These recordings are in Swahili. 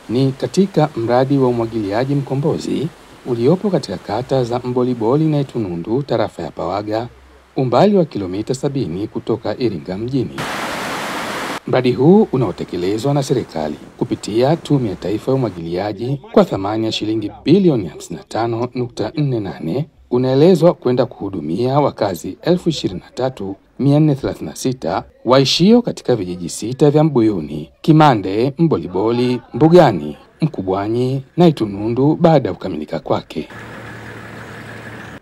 Ni katika mradi wa umwagiliaji Mkombozi uliopo katika kata za Mboliboli na Itunundu, tarafa ya Pawaga, umbali wa kilomita 70 kutoka Iringa mjini. Mradi huu unaotekelezwa na serikali kupitia Tume ya Taifa ya Umwagiliaji kwa thamani ya shilingi bilioni 55.48 unaelezwa kwenda kuhudumia wakazi 23,436 waishio katika vijiji 6 vya Mbuyuni, Kimande, Mboliboli, Mbugani, Mkubwanyi na Itunundu baada ya kukamilika kwake.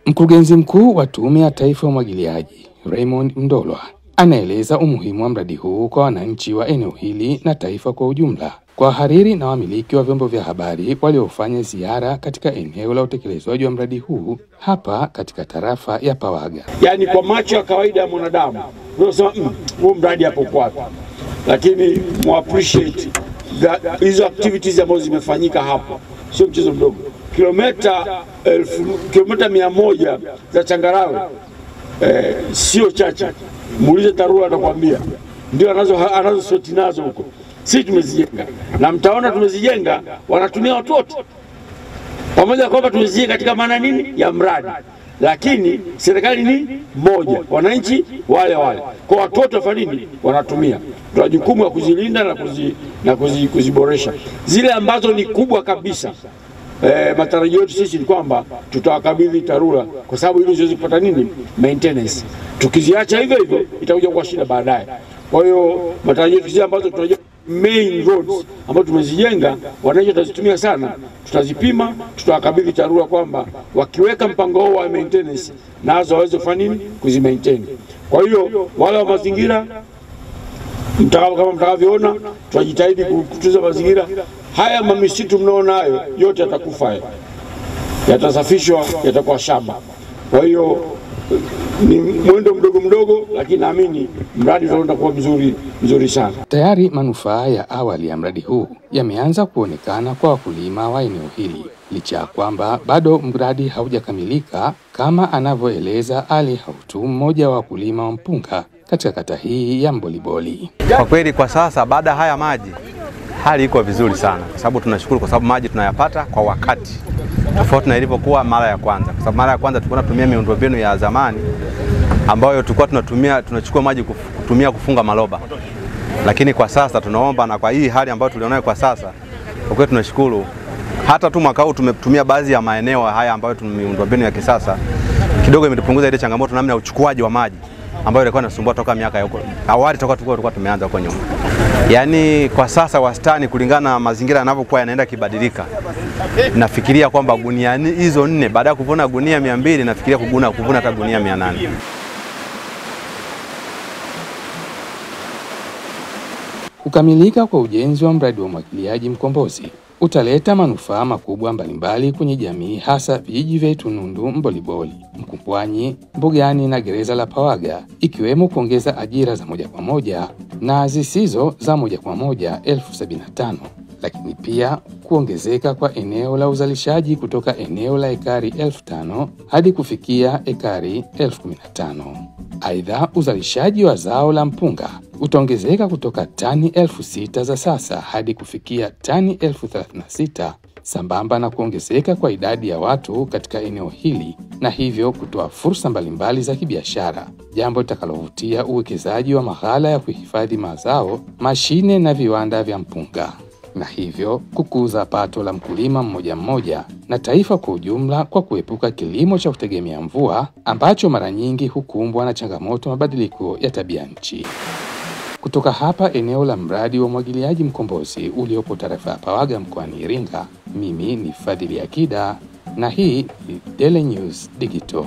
Mkurugenzi mkuu wa Tume ya Taifa ya Umwagiliaji, Raymond Mdolwa, anaeleza umuhimu wa mradi huu kwa wananchi wa eneo hili na taifa kwa ujumla. Kwa wahariri na wamiliki wa vyombo vya habari waliofanya ziara katika eneo la utekelezwaji wa mradi huu hapa katika tarafa ya Pawaga. Yaani kwa macho ya kawaida ya mwanadamu, unasema huu mradi hapo kwapi? Lakini mu appreciate hizo activities ambazo zimefanyika hapo. Sio mchezo mdogo. Kilomita 100 za changarawe sio chache. Muulize TARURA atakwambia. Ndio anazo soti nazo huko. Sisi tumezijenga. Na mtaona tumezijenga wanatumia watu wote. Pamoja kwamba tumezijenga katika maana nini ya mradi. Lakini serikali ni moja, wananchi wale wale. Kwa watu wote wafanya nini? Wanatumia. Tuna jukumu la kuzilinda na kuziboresha. Zile ambazo ni kubwa kabisa. Matarajio yetu sisi ni kwamba tutawakabidhi TARURA kwa sababu ili ziweze kupata nini? Maintenance. Tukiziacha hivyo hivyo itakuja kuwa shida baadaye. Kwa hiyo matarajio yetu zile ambazo tunajua main roads ambazo tumezijenga wananchi watazitumia sana, tutazipima, tutawakabidhi TARURA kwamba wakiweka mpango wao wa maintenance nazo waweze kufanya nini? Kuzimaintain. Kwa hiyo wale wa mazingira kama mtakavyoona tunajitahidi kutunza mazingira. Haya mamisitu mnaona hayo yote yatakufa, yatasafishwa, yatakuwa shamba. Kwa hiyo ni mwendo mdogo mdogo, lakini naamini mradi utakuwa mzuri sana. Tayari manufaa ya awali ya mradi huu yameanza kuonekana kwa wakulima wa eneo hili, licha ya kwamba bado mradi haujakamilika, kama anavyoeleza Ali Hautu, mmoja wa wakulima wa mpunga katika kata hii ya Mboliboli. Kwa kweli kwa sasa baada haya maji hali iko vizuri sana, kwa sababu tunashukuru kwa sababu maji tunayapata kwa wakati, tofauti na ilivyokuwa mara ya kwanza. Kwa sababu mara ya kwanza tulikuwa tunatumia miundombinu ya zamani ambayo tulikuwa tunachukua maji kutumia kufunga maloba. Lakini kwa sasa tunaomba, na kwa hii hali ambayo tulionayo kwa sasa, kwa kweli tunashukuru. Hata tu mwaka huu tumetumia baadhi ya maeneo haya ambayo tuna miundombinu ya kisasa, kidogo imetupunguza ile changamoto namna ya uchukuaji wa maji ambayo ilikuwa inasumbua toka miaka ya huko awali, tulikuwa tumeanza huko nyuma. Yaani kwa sasa wastani kulingana na mazingira yanavyokuwa yanaenda kibadilika, nafikiria kwamba gunia hizo 4 baada ya kuvuna gunia 200 nafikiria kuvuna hata gunia 800. Kukamilika kwa ujenzi wa mradi wa umwagiliaji Mkombozi utaleta manufaa makubwa mbalimbali kwenye jamii, hasa vijiji vya Itunundu, Mboliboli, Mkubwanyi, Mbugani na gereza la Pawaga, ikiwemo kuongeza ajira za moja kwa moja na zisizo za moja kwa moja 75,000, lakini pia kuongezeka kwa eneo la uzalishaji kutoka eneo la ekari 5,000 hadi kufikia ekari 15,000. Aidha, uzalishaji wa zao la mpunga utaongezeka kutoka tani 6,000 za sasa hadi kufikia tani 36,000, sambamba na kuongezeka kwa idadi ya watu katika eneo hili, na hivyo kutoa fursa mbalimbali za kibiashara, jambo litakalovutia uwekezaji wa maghala ya kuhifadhi mazao, mashine na viwanda vya mpunga, na hivyo kukuza pato la mkulima mmoja na taifa kwa ujumla, kwa kuepuka kilimo cha kutegemea mvua ambacho mara nyingi hukumbwa na changamoto mabadiliko ya tabia nchi. Kutoka hapa eneo la mradi wa umwagiliaji Mkombozi uliopo tarafa ya Pawaga mkoani Iringa, mimi ni Fadhili Akida na hii ni Daily News Digital.